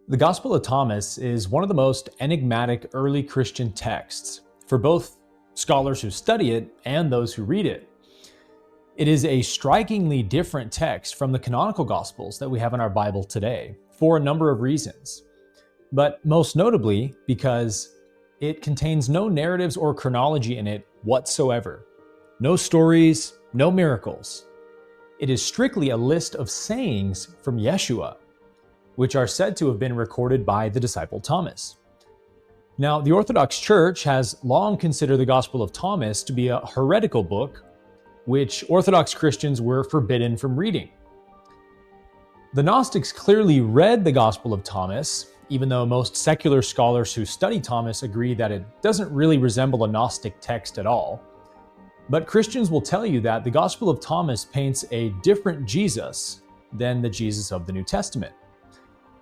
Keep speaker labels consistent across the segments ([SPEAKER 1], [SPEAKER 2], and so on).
[SPEAKER 1] The Gospel of Thomas is one of the most enigmatic early Christian texts for both scholars who study it and those who read it. It is a strikingly different text from the canonical Gospels that we have in our Bible today for a number of reasons, but most notably because it contains no narratives or chronology in it whatsoever. No stories, no miracles. It is strictly a list of sayings from Yeshua, which are said to have been recorded by the disciple Thomas. Now, the Orthodox Church has long considered the Gospel of Thomas to be a heretical book, which Orthodox Christians were forbidden from reading. The Gnostics clearly read the Gospel of Thomas, even though most secular scholars who study Thomas agree that it doesn't really resemble a Gnostic text at all. But Christians will tell you that the Gospel of Thomas paints a different Jesus than the Jesus of the New Testament.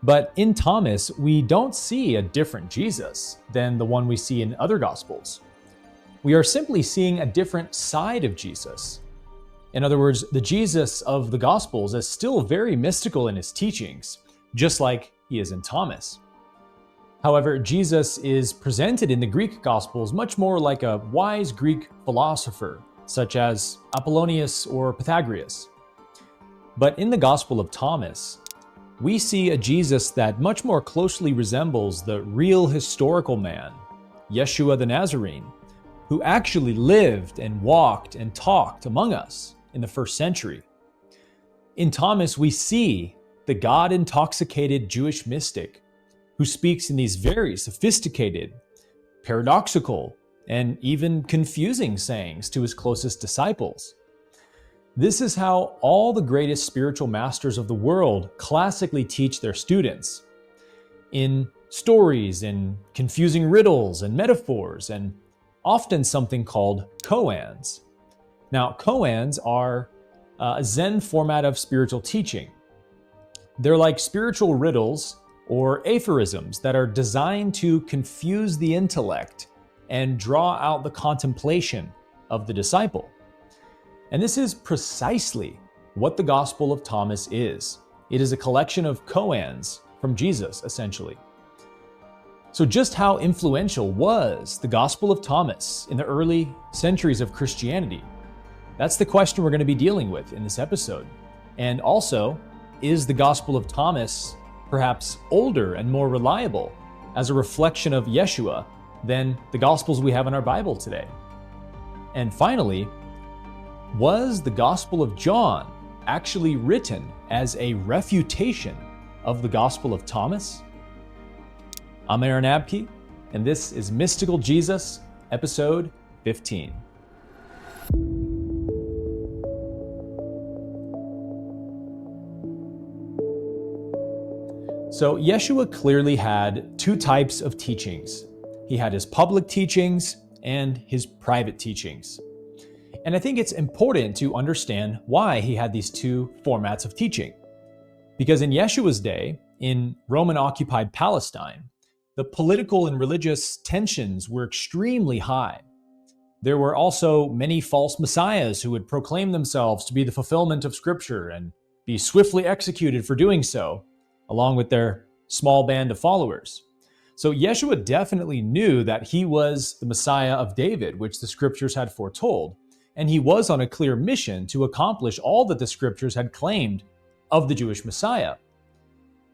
[SPEAKER 1] But in Thomas, we don't see a different Jesus than the one we see in other Gospels. We are simply seeing a different side of Jesus. In other words, the Jesus of the Gospels is still very mystical in his teachings, just like he is in Thomas. However, Jesus is presented in the Greek Gospels much more like a wise Greek philosopher, such as Apollonius or Pythagoras. But in the Gospel of Thomas, we see a Jesus that much more closely resembles the real historical man, Yeshua the Nazarene, who actually lived and walked and talked among us in the first century. In Thomas, we see the God-intoxicated Jewish mystic who speaks in these very sophisticated, paradoxical, and even confusing sayings to his closest disciples. This is how all the greatest spiritual masters of the world classically teach their students, in stories and confusing riddles and metaphors, and often something called koans. Now, koans are a Zen format of spiritual teaching. They're like spiritual riddles or aphorisms that are designed to confuse the intellect and draw out the contemplation of the disciple. And this is precisely what the Gospel of Thomas is. It is a collection of koans from Jesus, essentially. So just how influential was the Gospel of Thomas in the early centuries of Christianity? That's the question we're going to be dealing with in this episode. And also, is the Gospel of Thomas perhaps older and more reliable as a reflection of Yeshua than the Gospels we have in our Bible today? And finally, was the Gospel of John actually written as a refutation of the Gospel of Thomas? I'm Aaron Abke, and this is Mystical Jesus, episode 15. So Yeshua clearly had two types of teachings. He had his public teachings and his private teachings. And I think it's important to understand why he had these two formats of teaching. Because in Yeshua's day, in Roman-occupied Palestine, the political and religious tensions were extremely high. There were also many false messiahs who would proclaim themselves to be the fulfillment of Scripture and be swiftly executed for doing so, along with their small band of followers. So Yeshua definitely knew that he was the Messiah of David, which the Scriptures had foretold. And he was on a clear mission to accomplish all that the Scriptures had claimed of the Jewish Messiah.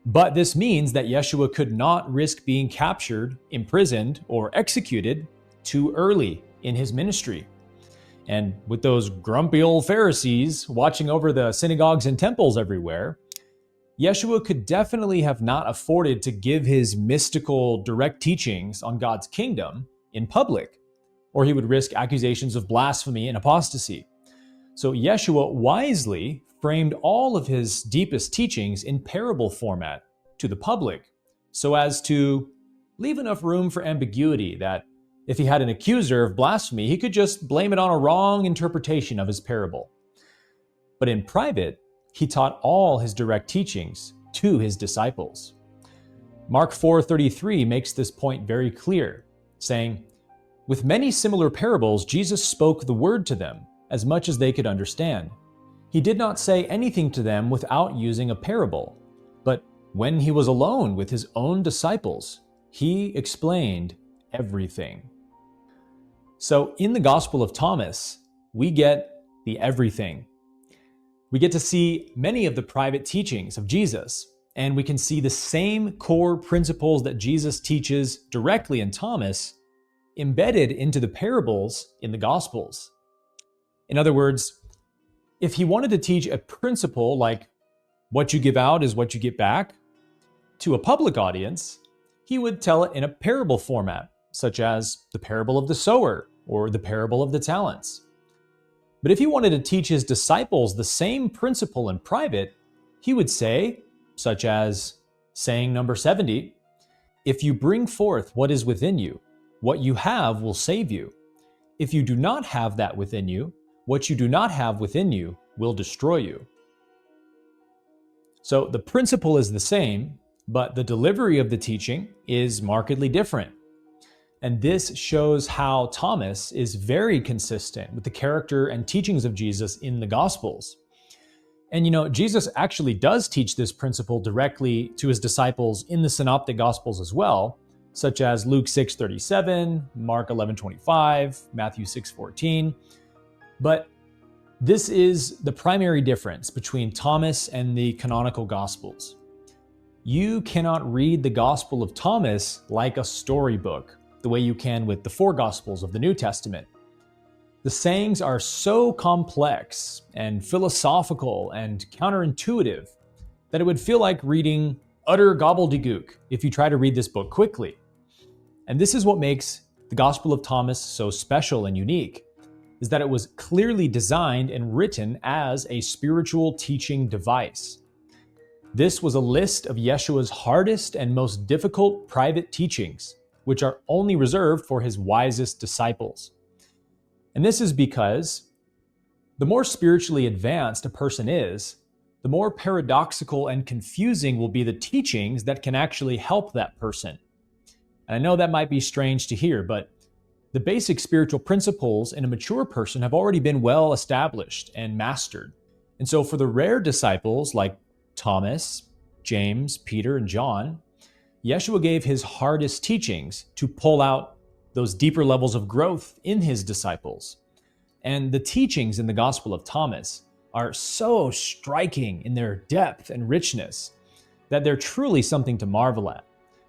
[SPEAKER 1] But this means that Yeshua could not risk being captured, imprisoned, or executed too early in his ministry. And with those grumpy old Pharisees watching over the synagogues and temples everywhere, Yeshua could definitely have not afforded to give his mystical, direct teachings on God's kingdom in public, or he would risk accusations of blasphemy and apostasy. So Yeshua wisely framed all of his deepest teachings in parable format to the public, so as to leave enough room for ambiguity that if he had an accuser of blasphemy, he could just blame it on a wrong interpretation of his parable. But in private, he taught all his direct teachings to his disciples. Mark 4:33 makes this point very clear, saying, "With many similar parables, Jesus spoke the word to them, as much as they could understand. He did not say anything to them without using a parable, but When he was alone with his own disciples, he explained everything. So in the Gospel of Thomas, we get the everything. We get to see many of the private teachings of Jesus, and we can see the same core principles that Jesus teaches directly in Thomas embedded into the parables in the Gospels. In other words, if he wanted to teach a principle like what you give out is what you get back to a public audience, he would tell it in a parable format, such as the parable of the sower or the parable of the talents. But if he wanted to teach his disciples the same principle in private, he would say, such as saying number 70, if you bring forth what is within you, what you have will save you. If you do not have that within you, what you do not have within you will destroy you. So the principle is the same, but the delivery of the teaching is markedly different. And this shows how Thomas is very consistent with the character and teachings of Jesus in the Gospels. And Jesus actually does teach this principle directly to his disciples in the Synoptic Gospels as well, such as Luke 6:37, Mark 11:25, Matthew 6:14. But this is the primary difference between Thomas and the canonical Gospels. You cannot read the Gospel of Thomas like a storybook, the way you can with the four Gospels of the New Testament. The sayings are so complex and philosophical and counterintuitive that it would feel like reading utter gobbledygook if you try to read this book quickly. And this is what makes the Gospel of Thomas so special and unique, is that it was clearly designed and written as a spiritual teaching device. This was a list of Yeshua's hardest and most difficult private teachings, which are only reserved for his wisest disciples. And this is because the more spiritually advanced a person is, the more paradoxical and confusing will be the teachings that can actually help that person. And I know that might be strange to hear, but the basic spiritual principles in a mature person have already been well established and mastered. And so for the rare disciples like Thomas, James, Peter, and John, Yeshua gave his hardest teachings to pull out those deeper levels of growth in his disciples. And the teachings in the Gospel of Thomas are so striking in their depth and richness that they're truly something to marvel at.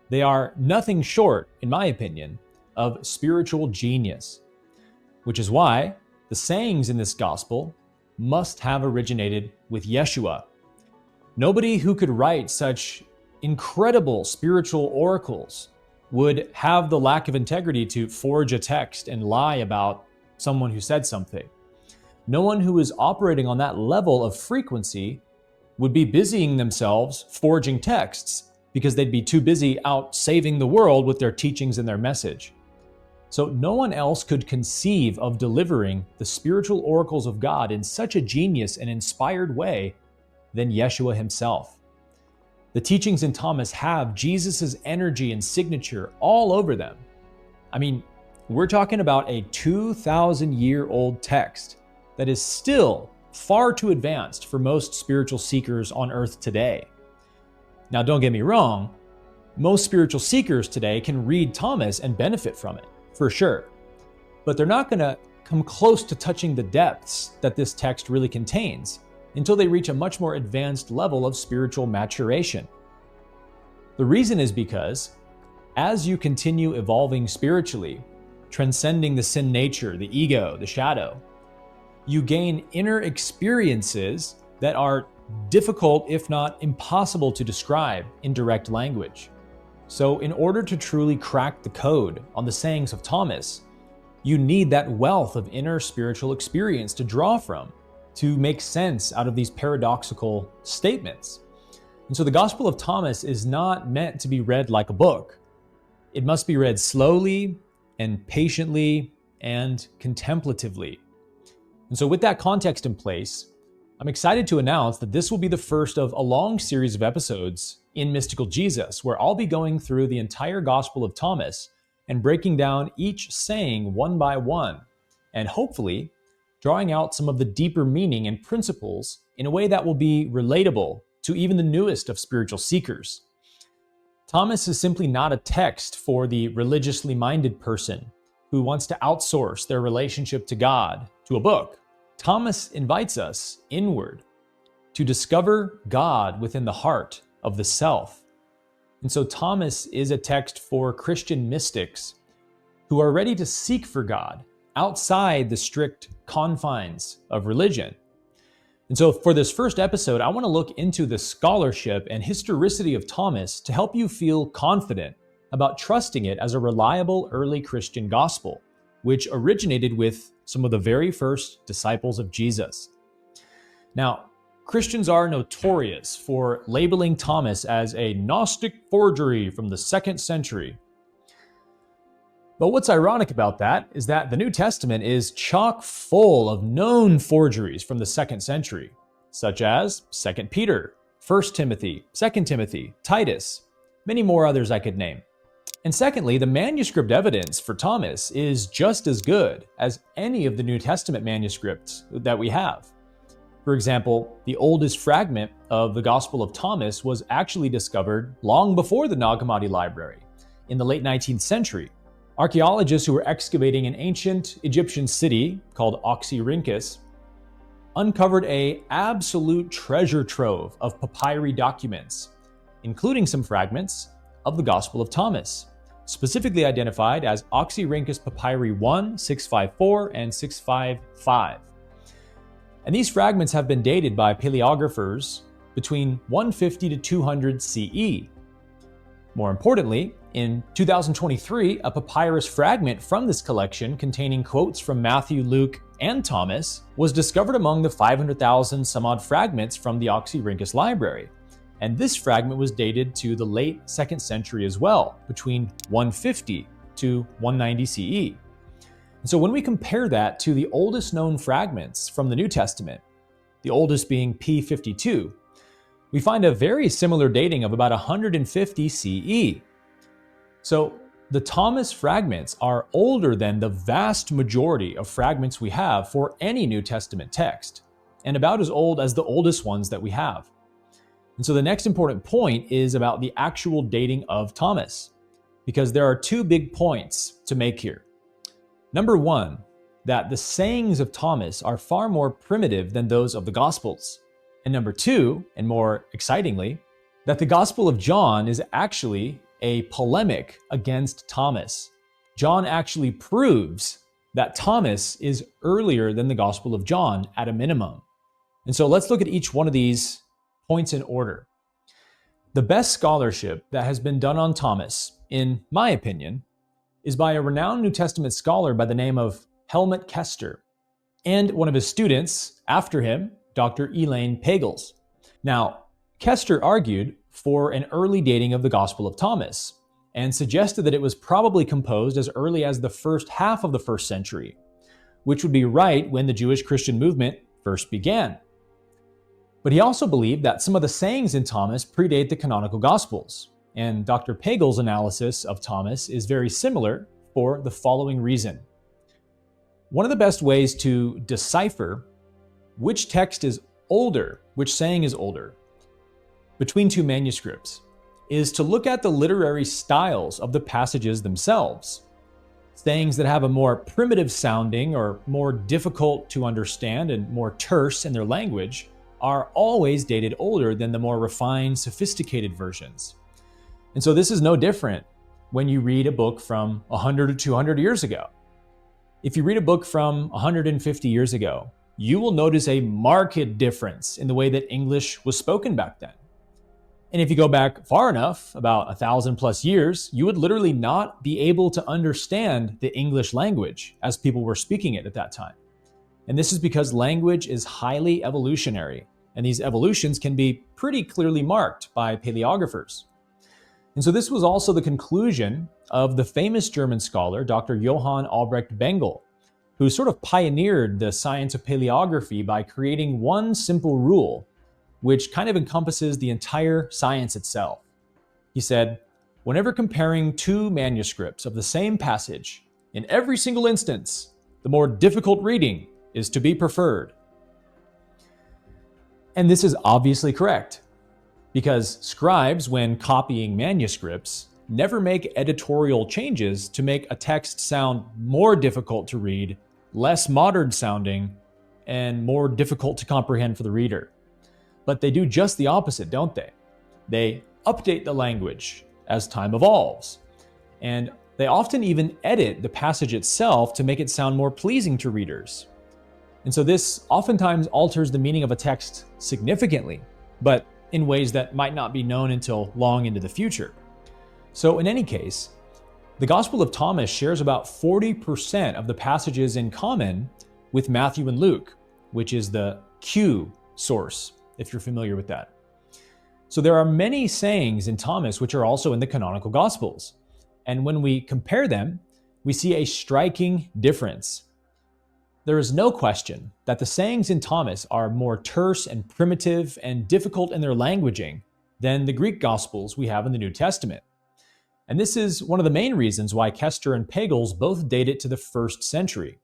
[SPEAKER 1] They are nothing short, in my opinion, of spiritual genius, which is why the sayings in this gospel must have originated with Yeshua. Nobody who could write such incredible spiritual oracles would have the lack of integrity to forge a text and lie about someone who said something. No one who is operating on that level of frequency would be busying themselves forging texts because they'd be too busy out saving the world with their teachings and their message. So no one else could conceive of delivering the spiritual oracles of God in such a genius and inspired way than Yeshua himself. The teachings in Thomas have Jesus's energy and signature all over them. I mean, we're talking about a 2,000-year-old text that is still far too advanced for most spiritual seekers on earth today. Now, don't get me wrong, most spiritual seekers today can read Thomas and benefit from it, for sure. But they're not going to come close to touching the depths that this text really contains until they reach a much more advanced level of spiritual maturation. The reason is because as you continue evolving spiritually, transcending the sin nature, the ego, the shadow, you gain inner experiences that are difficult, if not impossible, to describe in direct language. So in order to truly crack the code on the sayings of Thomas, you need that wealth of inner spiritual experience to draw from, to make sense out of these paradoxical statements. And so the Gospel of Thomas is not meant to be read like a book. It must be read slowly and patiently and contemplatively. And so with that context in place, I'm excited to announce that this will be the first of a long series of episodes in Mystical Jesus, where I'll be going through the entire Gospel of Thomas and breaking down each saying one by one, and hopefully drawing out some of the deeper meaning and principles in a way that will be relatable to even the newest of spiritual seekers. Thomas is simply not a text for the religiously minded person who wants to outsource their relationship to God to a book. Thomas invites us inward to discover God within the heart of the self. And so Thomas is a text for Christian mystics who are ready to seek for God outside the strict confines of religion. And so for this first episode, I want to look into the scholarship and historicity of Thomas to help you feel confident about trusting it as a reliable early Christian gospel, which originated with some of the very first disciples of Jesus. Now, Christians are notorious for labeling Thomas as a Gnostic forgery from the 2nd century. But what's ironic about that is that the New Testament is chock full of known forgeries from the 2nd century, such as 2 Peter, 1 Timothy, 2 Timothy, Titus, many more others I could name. And secondly, the manuscript evidence for Thomas is just as good as any of the New Testament manuscripts that we have. For example, the oldest fragment of the Gospel of Thomas was actually discovered long before the Nag Hammadi Library, in the late 19th century. Archaeologists who were excavating an ancient Egyptian city called Oxyrhynchus uncovered an absolute treasure trove of papyri documents, including some fragments of the Gospel of Thomas, specifically identified as Oxyrhynchus Papyri 1, 654, and 655. And these fragments have been dated by paleographers between 150 to 200 CE. More importantly, in 2023, a papyrus fragment from this collection containing quotes from Matthew, Luke, and Thomas was discovered among the 500,000 some odd fragments from the Oxyrhynchus library. And this fragment was dated to the late 2nd century as well, between 150 to 190 CE. And so when we compare that to the oldest known fragments from the New Testament, the oldest being P52, we find a very similar dating of about 150 CE. So the Thomas fragments are older than the vast majority of fragments we have for any New Testament text, and about as old as the oldest ones that we have. And so the next important point is about the actual dating of Thomas, because there are two big points to make here. Number one, that the sayings of Thomas are far more primitive than those of the Gospels. And number two, and more excitingly, that the Gospel of John is actually a polemic against Thomas. John actually proves that Thomas is earlier than the Gospel of John at a minimum. And so let's look at each one of these points in order. The best scholarship that has been done on Thomas, in my opinion, is by a renowned New Testament scholar by the name of Helmut Kester, and one of his students after him, Dr. Elaine Pagels. Now, Kester argued for an early dating of the Gospel of Thomas and suggested that it was probably composed as early as the first half of the 1st century, which would be right when the Jewish Christian movement first began. But he also believed that some of the sayings in Thomas predate the canonical Gospels, and Dr. Pagels' analysis of Thomas is very similar for the following reason. One of the best ways to decipher which text is older, which saying is older, between two manuscripts, is to look at the literary styles of the passages themselves. Sayings that have a more primitive sounding or more difficult to understand and more terse in their language are always dated older than the more refined, sophisticated versions. And so this is no different when you read a book from 100 or 200 years ago. If you read a book from 150 years ago, you will notice a marked difference in the way that English was spoken back then. And if you go back far enough, about 1,000 plus years, you would literally not be able to understand the English language as people were speaking it at that time. And this is because language is highly evolutionary, and these evolutions can be pretty clearly marked by paleographers. And so this was also the conclusion of the famous German scholar, Dr. Johann Albrecht Bengel, who sort of pioneered the science of paleography by creating one simple rule, which kind of encompasses the entire science itself. He said, whenever comparing two manuscripts of the same passage, in every single instance, the more difficult reading is to be preferred. And this is obviously correct. because scribes, when copying manuscripts, never make editorial changes to make a text sound more difficult to read, less modern sounding, and more difficult to comprehend for the reader. But they do just the opposite, don't they? They update the language as time evolves. And they often even edit the passage itself to make it sound more pleasing to readers. And so this oftentimes alters the meaning of a text significantly, but in ways that might not be known until long into the future. So in any case, the Gospel of Thomas shares about 40% of the passages in common with Matthew and Luke, which is the Q source, if you're familiar with that. So there are many sayings in Thomas which are also in the canonical Gospels. And when we compare them, we see a striking difference. There is no question that the sayings in Thomas are more terse and primitive and difficult in their languaging than the Greek Gospels we have in the New Testament. And this is one of the main reasons why Kester and Pagels both date it to the 1st century.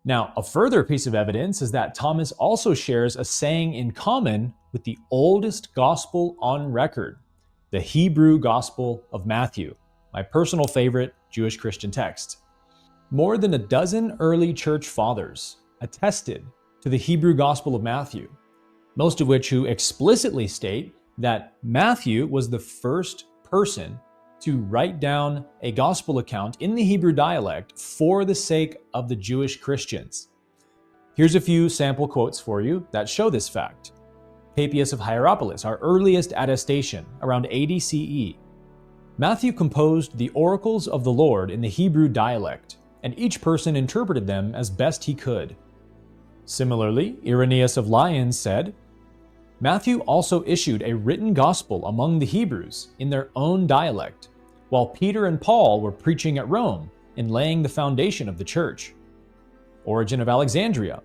[SPEAKER 1] Now, a further piece of evidence is that Thomas also shares a saying in common with the oldest gospel on record, the Hebrew Gospel of Matthew, my personal favorite Jewish Christian text. More than a dozen early church fathers attested to the Hebrew Gospel of Matthew, most of which who explicitly state that Matthew was the first person to write down a gospel account in the Hebrew dialect for the sake of the Jewish Christians. Here's a few sample quotes for you that show this fact. Papias of Hierapolis, our earliest attestation, around 80 CE. Matthew composed the oracles of the Lord in the Hebrew dialect, and each person interpreted them as best he could. Similarly, Irenaeus of Lyons said, Matthew also issued a written gospel among the Hebrews in their own dialect, while Peter and Paul were preaching at Rome and laying the foundation of the church. Origen of Alexandria.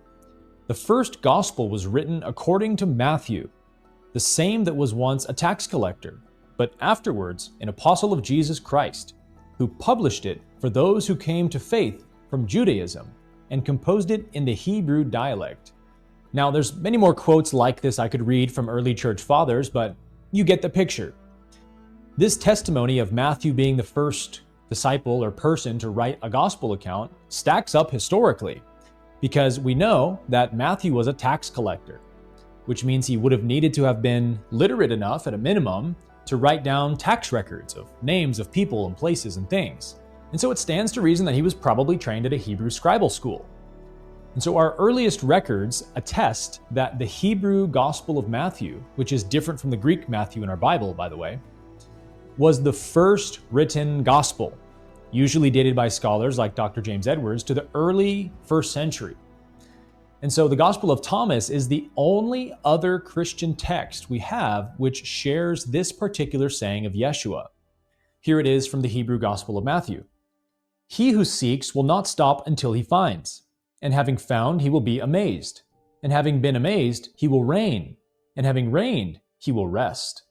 [SPEAKER 1] The first gospel was written according to Matthew, the same that was once a tax collector, but afterwards an apostle of Jesus Christ, who published it for those who came to faith from Judaism and composed it in the Hebrew dialect. Now, there's many more quotes like this I could read from early church fathers, but you get the picture. This testimony of Matthew being the first disciple or person to write a gospel account stacks up historically, because we know that Matthew was a tax collector, which means he would have needed to have been literate enough at a minimum to write down tax records of names of people and places and things. And so it stands to reason that he was probably trained at a Hebrew scribal school. And so our earliest records attest that the Hebrew Gospel of Matthew, which is different from the Greek Matthew in our Bible, by the way, was the first written gospel, usually dated by scholars like Dr. James Edwards to the early 1st century. And so the Gospel of Thomas is the only other Christian text we have which shares this particular saying of Yeshua. Here it is from the Hebrew Gospel of Matthew. He who seeks will not stop until he finds, and having found he will be amazed, and having been amazed he will reign, and having reigned he will rest.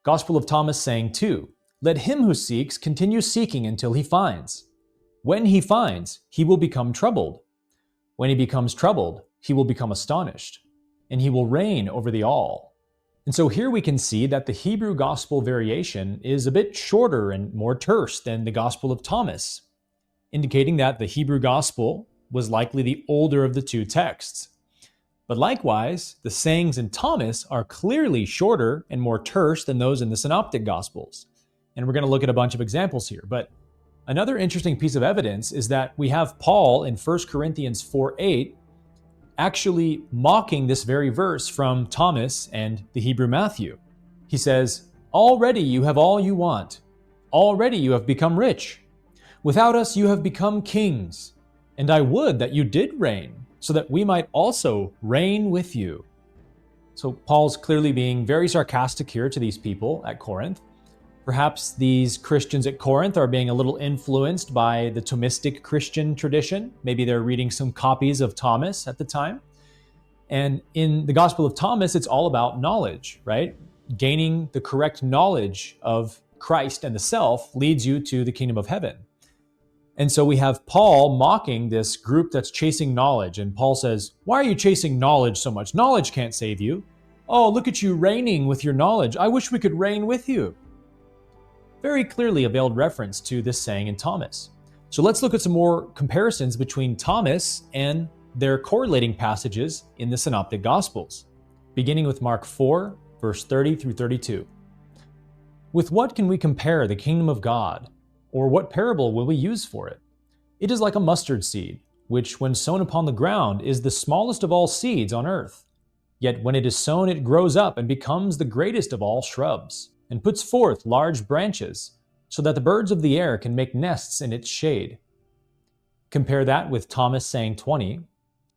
[SPEAKER 1] Gospel of Thomas saying 2, let him who seeks continue seeking until he finds. When he finds, he will become troubled. When he becomes troubled, he will become astonished, and he will reign over the all. And so here we can see that the Hebrew gospel variation is a bit shorter and more terse than the Gospel of Thomas, indicating that the Hebrew gospel was likely the older of the two texts. But likewise, the sayings in Thomas are clearly shorter and more terse than those in the Synoptic Gospels. And we're going to look at a bunch of examples here. But another interesting piece of evidence is that we have Paul in 1 Corinthians 4:8 actually mocking this very verse from Thomas and the Hebrew Matthew. He says, already you have all you want. Already you have become rich. Without us you have become kings. And I would that you did reign, so that we might also reign with you. So Paul's clearly being very sarcastic here to these people at Corinth. Perhaps these Christians at Corinth are being a little influenced by the Thomistic Christian tradition. Maybe they're reading some copies of Thomas at the time. And in the Gospel of Thomas, it's all about knowledge, right? Gaining the correct knowledge of Christ and the self leads you to the kingdom of heaven. And so we have Paul mocking this group that's chasing knowledge. And Paul says, why are you chasing knowledge so much? Knowledge can't save you. "Oh, look at you reigning with your knowledge. I wish we could reign with you." Very clearly a veiled reference to this saying in Thomas. So let's look at some more comparisons between Thomas and their correlating passages in the Synoptic Gospels, beginning with Mark 4, verse 30 through 32. "With what can we compare the kingdom of God? Or what parable will we use for it? It is like a mustard seed, which when sown upon the ground is the smallest of all seeds on earth. Yet when it is sown, it grows up and becomes the greatest of all shrubs, and puts forth large branches, so that the birds of the air can make nests in its shade." Compare that with Thomas saying 20,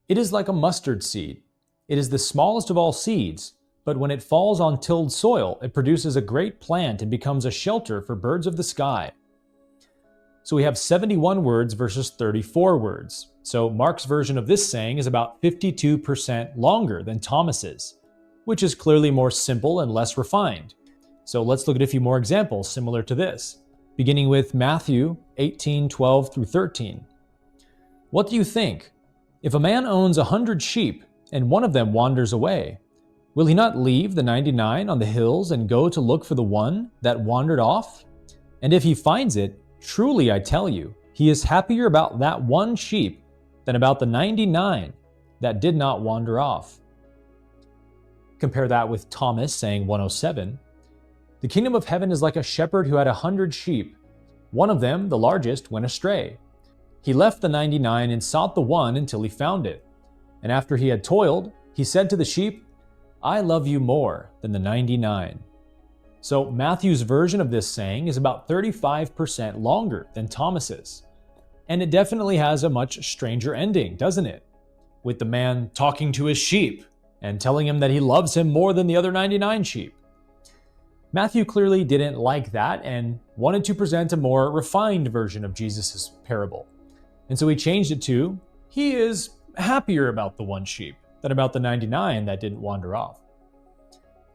[SPEAKER 1] "It is like a mustard seed. It is the smallest of all seeds, but when it falls on tilled soil, it produces a great plant and becomes a shelter for birds of the sky." So we have 71 words versus 34 words. So Mark's version of this saying is about 52% longer than Thomas's, which is clearly more simple and less refined. So let's look at a few more examples similar to this, beginning with Matthew 18:12 through 13. "What do you think? If a man owns 100 sheep and one of them wanders away, will he not leave the 99 on the hills and go to look for the one that wandered off? And if he finds it, truly I tell you, he is happier about that one sheep than about the 99 that did not wander off." Compare that with Thomas saying 107, "The kingdom of heaven is like a shepherd who had 100 sheep. One of them, the largest, went astray. He left the 99 and sought the one until he found it. And after he had toiled, he said to the sheep, 'I love you more than the 99. So Matthew's version of this saying is about 35% longer than Thomas's. And it definitely has a much stranger ending, doesn't it? With the man talking to his sheep and telling him that he loves him more than the other 99 sheep. Matthew clearly didn't like that and wanted to present a more refined version of Jesus' parable. And so he changed it to, he is happier about the one sheep than about the 99 that didn't wander off.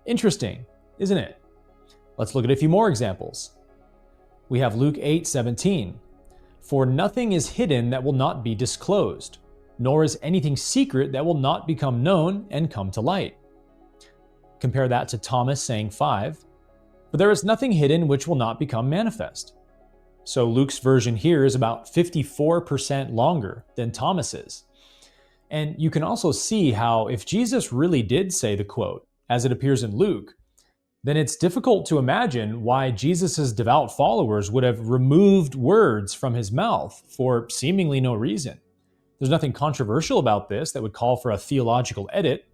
[SPEAKER 1] Interesting, isn't it? Let's look at a few more examples. We have Luke 8:17. "For nothing is hidden that will not be disclosed, nor is anything secret that will not become known and come to light." Compare that to Thomas saying 5, "For there is nothing hidden which will not become manifest." So Luke's version here is about 54% longer than Thomas's. And you can also see how if Jesus really did say the quote, as it appears in Luke, then it's difficult to imagine why Jesus' devout followers would have removed words from his mouth for seemingly no reason. There's nothing controversial about this that would call for a theological edit,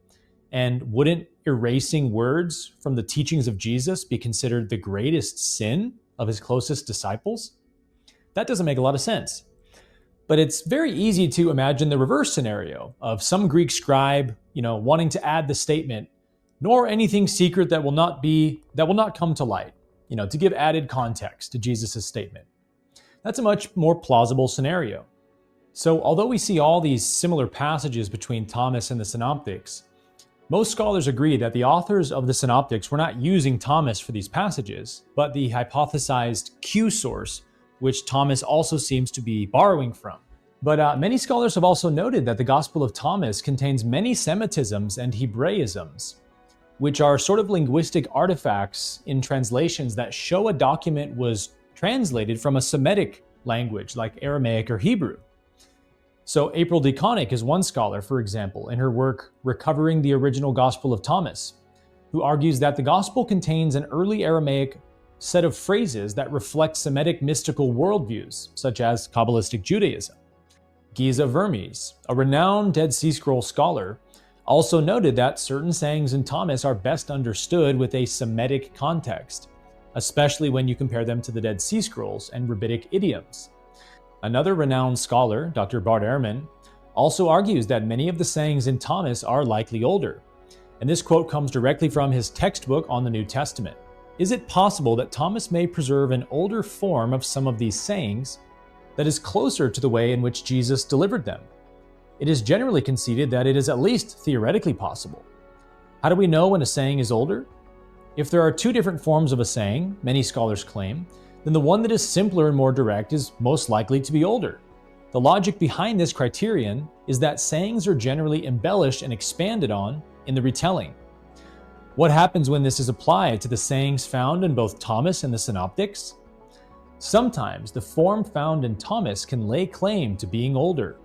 [SPEAKER 1] and wouldn't erasing words from the teachings of Jesus be considered the greatest sin of his closest disciples? That doesn't make a lot of sense. But it's very easy to imagine the reverse scenario of some Greek scribe, wanting to add the statement, "Nor anything secret that will not come to light," to give added context to Jesus' statement. That's a much more plausible scenario. So although we see all these similar passages between Thomas and the Synoptics, most scholars agree that the authors of the Synoptics were not using Thomas for these passages, but the hypothesized Q source, which Thomas also seems to be borrowing from. But many scholars have also noted that the Gospel of Thomas contains many Semitisms and Hebraisms, which are sort of linguistic artifacts in translations that show a document was translated from a Semitic language like Aramaic or Hebrew. So April DeConnick is one scholar, for example, in her work Recovering the Original Gospel of Thomas, who argues that the Gospel contains an early Aramaic set of phrases that reflect Semitic mystical worldviews, such as Kabbalistic Judaism. Giza Vermes, a renowned Dead Sea Scroll scholar, also noted that certain sayings in Thomas are best understood with a Semitic context, especially when you compare them to the Dead Sea Scrolls and rabbinic idioms. Another renowned scholar, Dr. Bart Ehrman, also argues that many of the sayings in Thomas are likely older, and this quote comes directly from his textbook on the New Testament. Is it possible that Thomas may preserve an older form of some of these sayings that is closer to the way in which Jesus delivered them? It is generally conceded that it is at least theoretically possible. How do we know when a saying is older? If there are two different forms of a saying, many scholars claim, then the one that is simpler and more direct is most likely to be older. The logic behind this criterion is that sayings are generally embellished and expanded on in the retelling. What happens when this is applied to the sayings found in both Thomas and the Synoptics? Sometimes the form found in Thomas can lay claim to being older.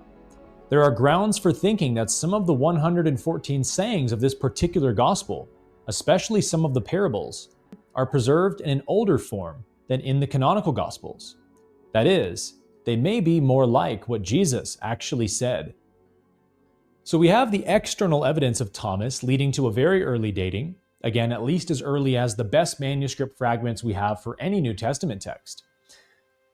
[SPEAKER 1] There are grounds for thinking that some of the 114 sayings of this particular gospel, especially some of the parables, are preserved in an older form than in the canonical gospels. That is, they may be more like what Jesus actually said. So we have the external evidence of Thomas leading to a very early dating, again, at least as early as the best manuscript fragments we have for any New Testament text.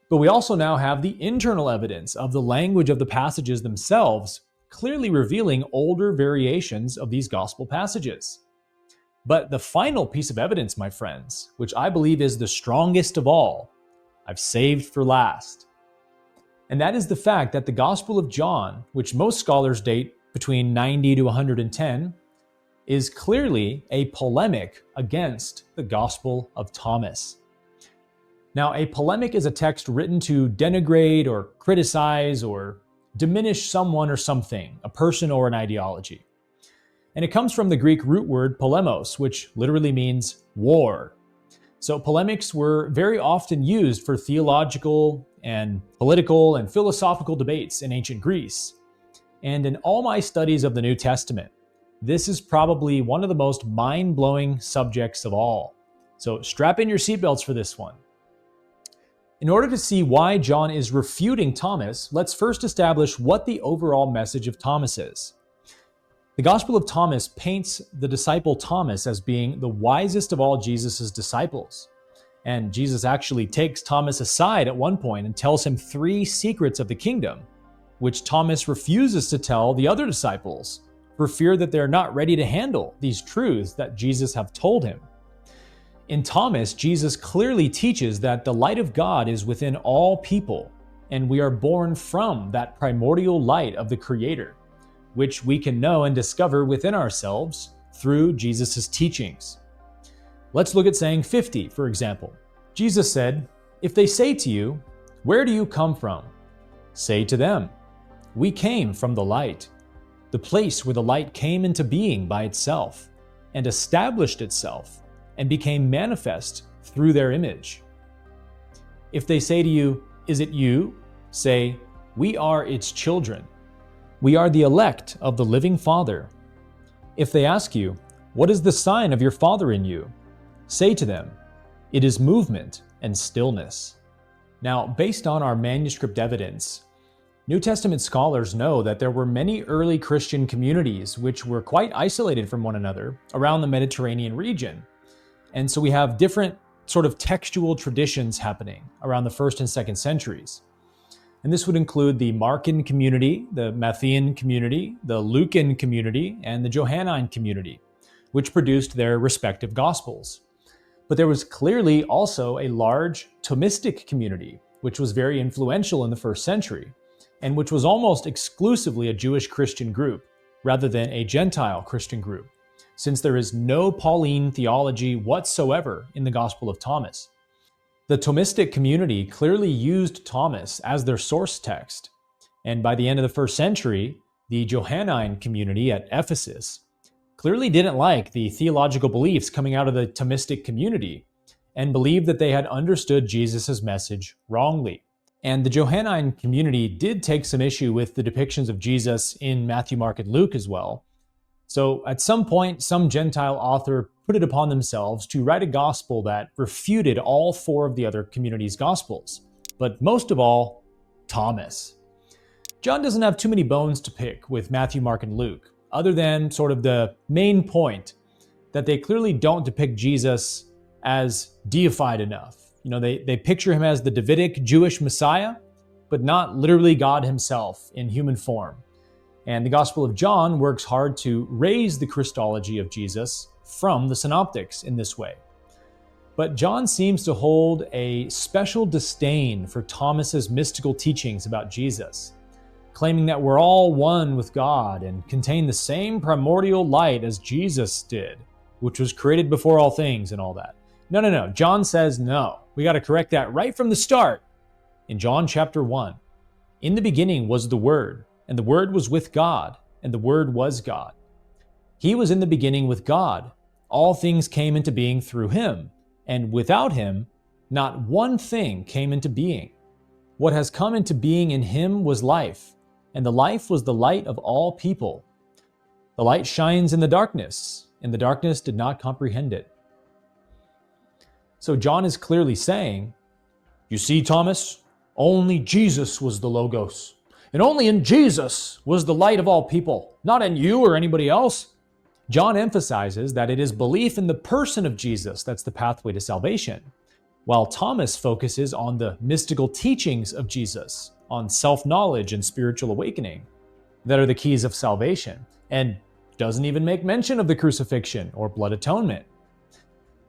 [SPEAKER 1] But we also now have the internal evidence of the language of the passages themselves, clearly revealing older variations of these gospel passages. But the final piece of evidence, my friends, which I believe is the strongest of all, I've saved for last. And that is the fact that the Gospel of John, which most scholars date between 90 to 110, is clearly a polemic against the Gospel of Thomas. Now, a polemic is a text written to denigrate or criticize or diminish someone or something, a person or an ideology. And it comes from the Greek root word polemos, which literally means war. So polemics were very often used for theological and political and philosophical debates in ancient Greece. And in all my studies of the New Testament, this is probably one of the most mind-blowing subjects of all. So strap in your seatbelts for this one. In order to see why John is refuting Thomas, let's first establish what the overall message of Thomas is. The Gospel of Thomas paints the disciple Thomas as being the wisest of all Jesus' disciples. And Jesus actually takes Thomas aside at one point and tells him 3 secrets of the kingdom, which Thomas refuses to tell the other disciples for fear that they're not ready to handle these truths that Jesus have told him. In Thomas, Jesus clearly teaches that the light of God is within all people, and we are born from that primordial light of the Creator, which we can know and discover within ourselves through Jesus' teachings. Let's look at saying 50, for example. Jesus said, "If they say to you, 'Where do you come from?' say to them, 'We came from the light,' the place where the light came into being by itself and established itself and became manifest through their image. If they say to you, 'Is it you?' say, 'We are its children. We are the elect of the living Father.' If they ask you, 'What is the sign of your Father in you?' say to them, 'It is movement and stillness.'" Now, based on our manuscript evidence, New Testament scholars know that there were many early Christian communities which were quite isolated from one another around the Mediterranean region. And so we have different sort of textual traditions happening around the 1st and 2nd centuries. And this would include the Markan community, the Matthean community, the Lucan community, and the Johannine community, which produced their respective gospels. But there was clearly also a large Thomistic community, which was very influential in the 1st century, and which was almost exclusively a Jewish Christian group, rather than a Gentile Christian group, since there is no Pauline theology whatsoever in the Gospel of Thomas. The Thomistic community clearly used Thomas as their source text, and by the end of the 1st century, the Johannine community at Ephesus clearly didn't like the theological beliefs coming out of the Thomistic community and believed that they had understood Jesus' message wrongly. And the Johannine community did take some issue with the depictions of Jesus in Matthew, Mark, and Luke as well. So at some point, some Gentile author put it upon themselves to write a gospel that refuted all 4 of the other community's gospels, but most of all, Thomas. John doesn't have too many bones to pick with Matthew, Mark, and Luke, other than sort of the main point that they clearly don't depict Jesus as deified enough. You know, they picture him as the Davidic Jewish Messiah, but not literally God himself in human form. And the Gospel of John works hard to raise the Christology of Jesus from the Synoptics in this way. But John seems to hold a special disdain for Thomas's mystical teachings about Jesus, claiming that we're all one with God and contain the same primordial light as Jesus did, which was created before all things and all that. No. John says no. We got to correct that right from the start. In John chapter 1, "In the beginning was the Word, and the Word was with God, and the Word was God. He was in the beginning with God. All things came into being through him, and without him, not one thing came into being. What has come into being in him was life, and the life was the light of all people. The light shines in the darkness, and the darkness did not comprehend it. So John is clearly saying, you see, Thomas, only Jesus was the Logos, and only in Jesus was the light of all people, not in you or anybody else. John emphasizes that it is belief in the person of Jesus that's the pathway to salvation, while Thomas focuses on the mystical teachings of Jesus, on self-knowledge and spiritual awakening, that are the keys of salvation, and doesn't even make mention of the crucifixion or blood atonement.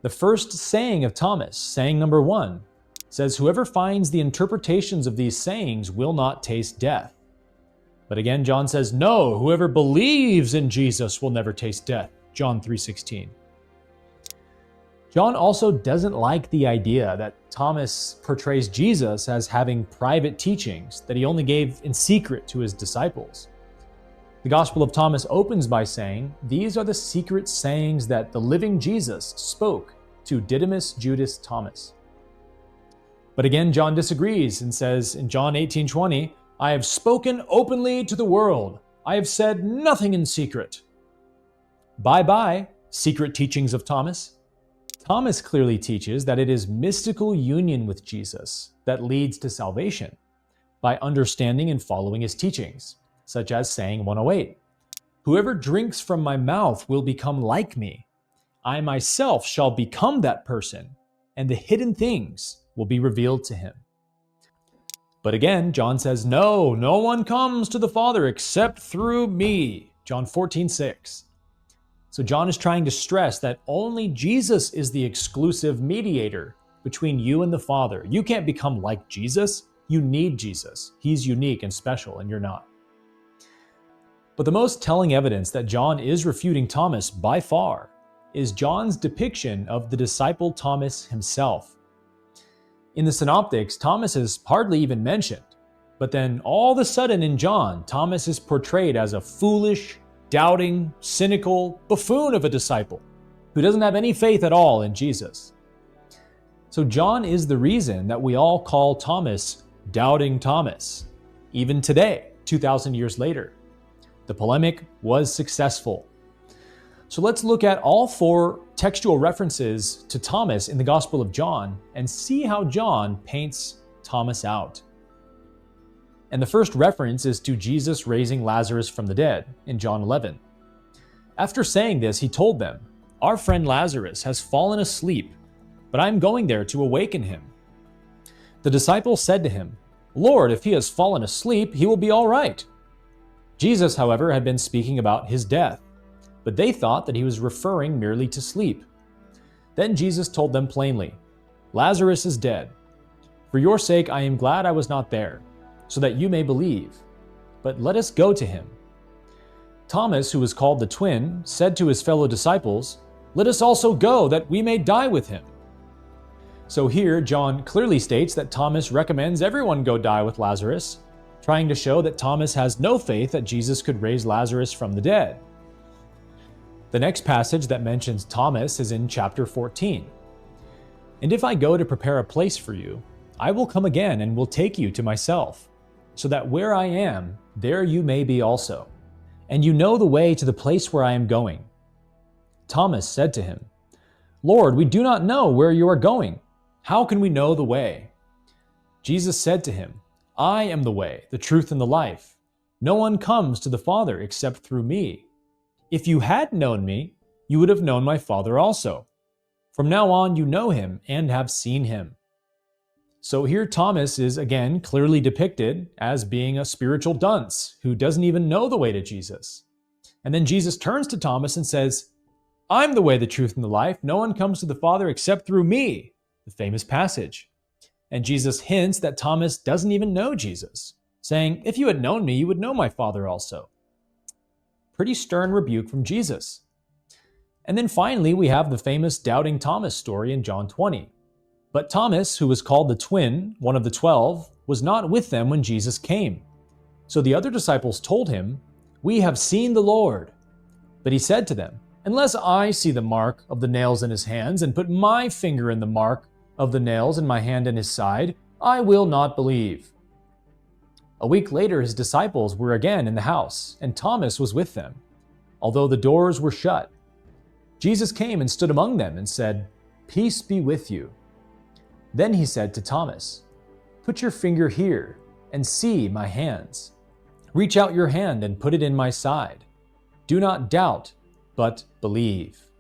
[SPEAKER 1] The first saying of Thomas, saying number 1, says, whoever finds the interpretations of these sayings will not taste death. But again, John says, no, whoever believes in Jesus will never taste death. John 3:16. John also doesn't like the idea that Thomas portrays Jesus as having private teachings that he only gave in secret to his disciples. The Gospel of Thomas opens by saying, these are the secret sayings that the living Jesus spoke to Didymus Judas Thomas. But again, John disagrees and says in John 18:20, I have spoken openly to the world. I have said nothing in secret. Bye-bye, secret teachings of Thomas. Thomas clearly teaches that it is mystical union with Jesus that leads to salvation by understanding and following his teachings, such as saying 108, whoever drinks from my mouth will become like me. I myself shall become that person, and the hidden things will be revealed to him. But again, John says, no one comes to the Father except through me. John 14:6. So John is trying to stress that only Jesus is the exclusive mediator between you and the Father. You can't become like Jesus. You need Jesus. He's unique and special, and you're not. But the most telling evidence that John is refuting Thomas by far is John's depiction of the disciple Thomas himself. In the Synoptics, Thomas is hardly even mentioned, but then all of a sudden in John, Thomas is portrayed as a foolish, doubting, cynical buffoon of a disciple who doesn't have any faith at all in Jesus. So John is the reason that we all call Thomas Doubting Thomas, even today, 2,000 years later. The polemic was successful. So let's look at all 4 textual references to Thomas in the Gospel of John and see how John paints Thomas out. And the first reference is to Jesus raising Lazarus from the dead in John 11. After saying this, he told them, our friend Lazarus has fallen asleep, but I am going there to awaken him. The disciples said to him, Lord, if he has fallen asleep, he will be all right. Jesus, however, had been speaking about his death, but they thought that he was referring merely to sleep. Then Jesus told them plainly, Lazarus is dead. For your sake I am glad I was not there, so that you may believe. But let us go to him. Thomas, who was called the twin, said to his fellow disciples, let us also go, that we may die with him. So here, John clearly states that Thomas recommends everyone go die with Lazarus, trying to show that Thomas has no faith that Jesus could raise Lazarus from the dead. The next passage that mentions Thomas is in chapter 14. And if I go to prepare a place for you, I will come again and will take you to myself, so that where I am, there you may be also. And you know the way to the place where I am going. Thomas said to him, Lord, we do not know where you are going. How can we know the way? Jesus said to him, I am the way, the truth, and the life. No one comes to the Father except through me. If you had known me, you would have known my Father also. From now on, you know him and have seen him. So here Thomas is again clearly depicted as being a spiritual dunce who doesn't even know the way to Jesus. And then Jesus turns to Thomas and says, I'm the way, the truth, and the life. No one comes to the Father except through me. The famous passage. And Jesus hints that Thomas doesn't even know Jesus, saying, if you had known me, you would know my Father also. Pretty stern rebuke from Jesus. And then finally, we have the famous Doubting Thomas story in John 20. But Thomas, who was called the twin, one of the 12, was not with them when Jesus came. So the other disciples told him, we have seen the Lord. But he said to them, Unless I see the mark of the nails in his hands and put my finger in the mark of the nails in my hand in his side, I will not believe." A week later, his disciples were again in the house, and Thomas was with them, although the doors were shut. Jesus came and stood among them and said, "Peace be with you." Then he said to Thomas, "Put your finger here and see my hands. Reach out your hand and put it in my side. Do not doubt, but believe."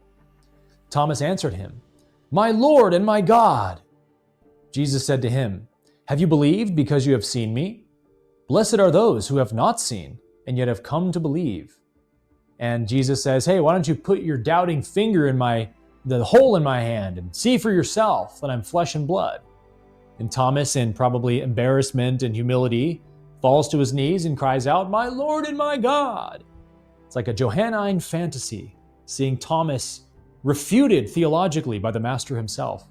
[SPEAKER 1] Thomas answered him, "My Lord and my God." Jesus said to him, "Have you believed because you have seen me? Blessed are those who have not seen and yet have come to believe." And Jesus says, "Hey, why don't you put your doubting finger in the hole in my hand and see for yourself that I'm flesh and blood?" And Thomas, in probably embarrassment and humility, falls to his knees and cries out, "My Lord and my God." It's like a Johannine fantasy, seeing Thomas refuted theologically by the Master himself.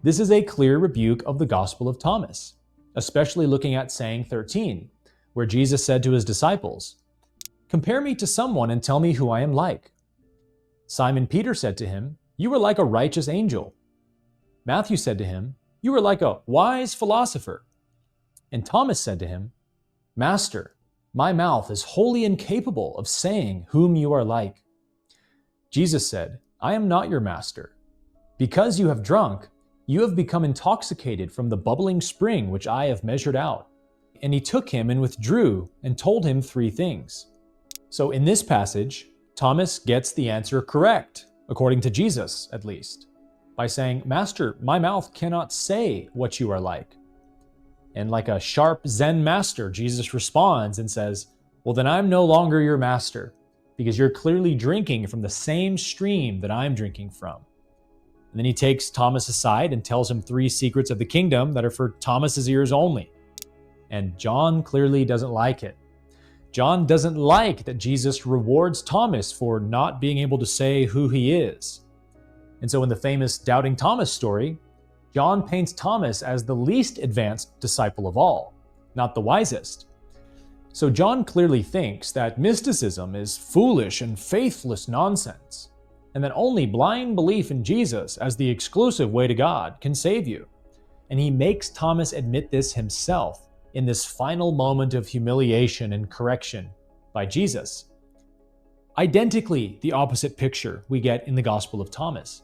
[SPEAKER 1] This is a clear rebuke of the Gospel of Thomas, especially looking at saying 13, where Jesus said to his disciples, "Compare me to someone and tell me who I am like." Simon Peter said to him, "You are like a righteous angel." Matthew said to him, "You are like a wise philosopher." And Thomas said to him, "Master, my mouth is wholly incapable of saying whom you are like." Jesus said, "I am not your master. Because you have drunk, you have become intoxicated from the bubbling spring which I have measured out." And he took him and withdrew and told him 3 things. So in this passage, Thomas gets the answer correct, according to Jesus at least, by saying, "Master, my mouth cannot say what you are like." And like a sharp Zen master, Jesus responds and says, "Well, then I'm no longer your master, because you're clearly drinking from the same stream that I'm drinking from." And then he takes Thomas aside and tells him 3 secrets of the kingdom that are for Thomas's ears only. And John clearly doesn't like it. John doesn't like that Jesus rewards Thomas for not being able to say who he is. And so in the famous Doubting Thomas story, John paints Thomas as the least advanced disciple of all, not the wisest. So John clearly thinks that mysticism is foolish and faithless nonsense, and that only blind belief in Jesus as the exclusive way to God can save you. And he makes Thomas admit this himself in this final moment of humiliation and correction by Jesus. Identically the opposite picture we get in the Gospel of Thomas.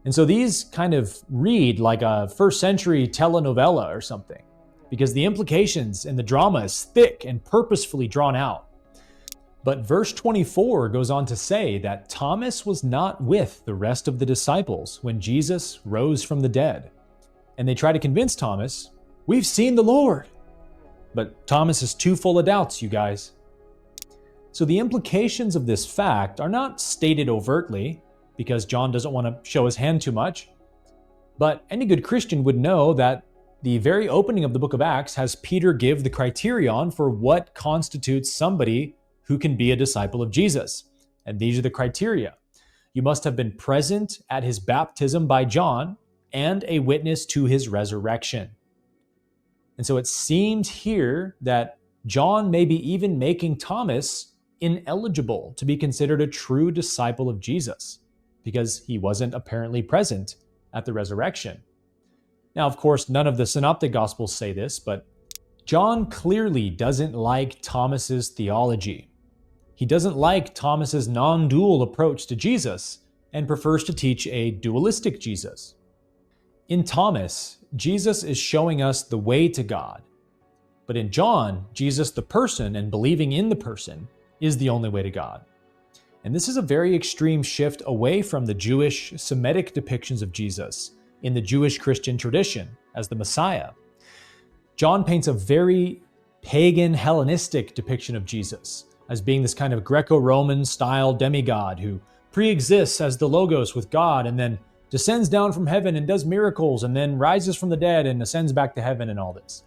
[SPEAKER 1] And so these kind of read like a first century telenovela or something, because the implications in the drama is thick and purposefully drawn out. But verse 24 goes on to say that Thomas was not with the rest of the disciples when Jesus rose from the dead. And they try to convince Thomas, "We've seen the Lord." But Thomas is too full of doubts, you guys. So the implications of this fact are not stated overtly, because John doesn't want to show his hand too much. But any good Christian would know that the very opening of the book of Acts has Peter give the criterion for what constitutes somebody who can be a disciple of Jesus. And these are the criteria. You must have been present at his baptism by John and a witness to his resurrection. And so it seems here that John may be even making Thomas ineligible to be considered a true disciple of Jesus, because he wasn't apparently present at the resurrection. Now, of course, none of the synoptic gospels say this, but John clearly doesn't like Thomas's theology. He doesn't like Thomas's non-dual approach to Jesus and prefers to teach a dualistic Jesus. In Thomas, Jesus is showing us the way to God. But in John, Jesus, the person and believing in the person, is the only way to God. And this is a very extreme shift away from the Jewish Semitic depictions of Jesus in the Jewish Christian tradition as the Messiah. John paints a very pagan Hellenistic depiction of Jesus as being this kind of Greco-Roman style demigod who pre-exists as the Logos with God and then descends down from heaven and does miracles and then rises from the dead and ascends back to heaven and all this.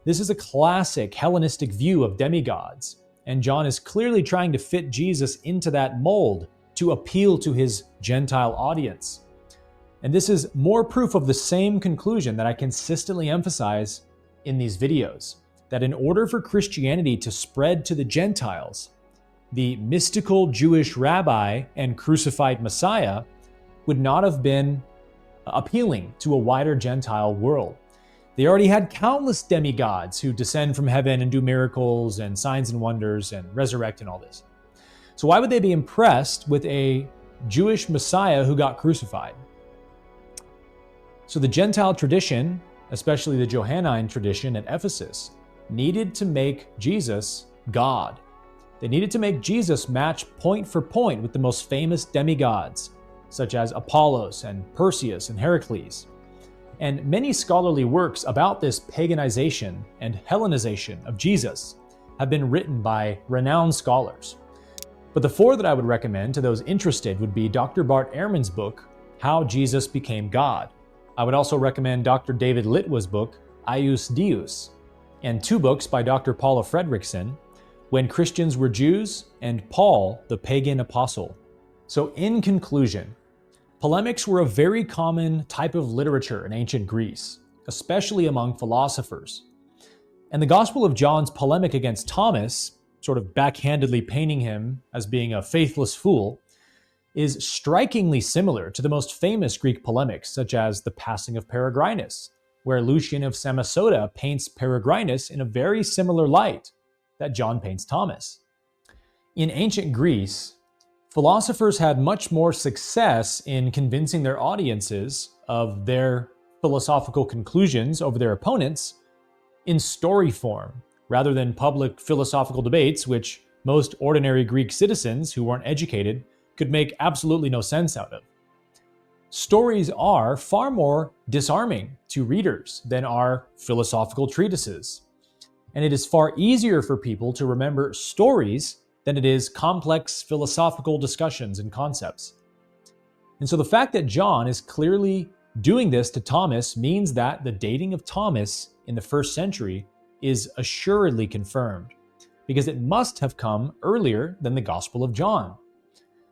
[SPEAKER 1] This is a classic Hellenistic view of demigods, and John is clearly trying to fit Jesus into that mold to appeal to his Gentile audience. And this is more proof of the same conclusion that I consistently emphasize in these videos, that in order for Christianity to spread to the Gentiles, the mystical Jewish rabbi and crucified Messiah would not have been appealing to a wider Gentile world. They already had countless demigods who descend from heaven and do miracles and signs and wonders and resurrect and all this. So why would they be impressed with a Jewish Messiah who got crucified? So the Gentile tradition, especially the Johannine tradition at Ephesus, needed to make Jesus God. They needed to make Jesus match point for point with the most famous demigods, such as Apollos and Perseus and Heracles. And many scholarly works about this paganization and Hellenization of Jesus have been written by renowned scholars. But the four that I would recommend to those interested would be Dr. Bart Ehrman's book, How Jesus Became God. I would also recommend Dr. David Litwa's book, Ius Deus, and two books by Dr. Paula Fredrickson, When Christians Were Jews and Paul, the Pagan Apostle. So in conclusion, polemics were a very common type of literature in ancient Greece, especially among philosophers. And the Gospel of John's polemic against Thomas, sort of backhandedly painting him as being a faithless fool, is strikingly similar to the most famous Greek polemics, such as the passing of Peregrinus, where Lucian of Samosata paints Peregrinus in a very similar light that John paints Thomas. In ancient Greece, philosophers had much more success in convincing their audiences of their philosophical conclusions over their opponents in story form, rather than public philosophical debates, which most ordinary Greek citizens who weren't educated could make absolutely no sense out of. Stories are far more disarming to readers than are philosophical treatises. And it is far easier for people to remember stories than it is complex philosophical discussions and concepts. And so the fact that John is clearly doing this to Thomas means that the dating of Thomas in the first century is assuredly confirmed, because it must have come earlier than the Gospel of John.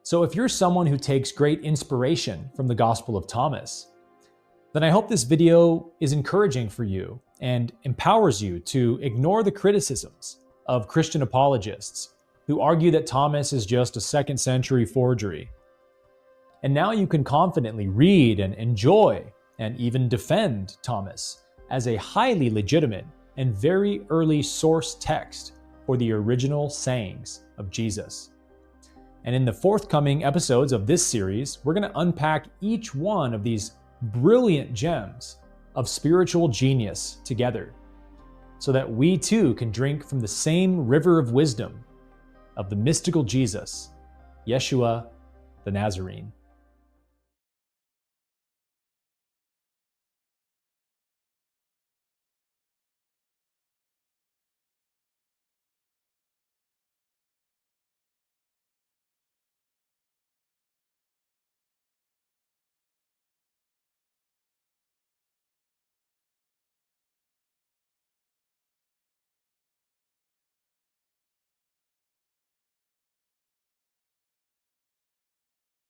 [SPEAKER 1] So if you're someone who takes great inspiration from the Gospel of Thomas, then I hope this video is encouraging for you and empowers you to ignore the criticisms of Christian apologists who argue that Thomas is just a second century forgery. And now you can confidently read and enjoy and even defend Thomas as a highly legitimate and very early source text for the original sayings of Jesus. And in the forthcoming episodes of this series, we're going to unpack each one of these brilliant gems of spiritual genius together, so that we too can drink from the same river of wisdom of the mystical Jesus, Yeshua the Nazarene.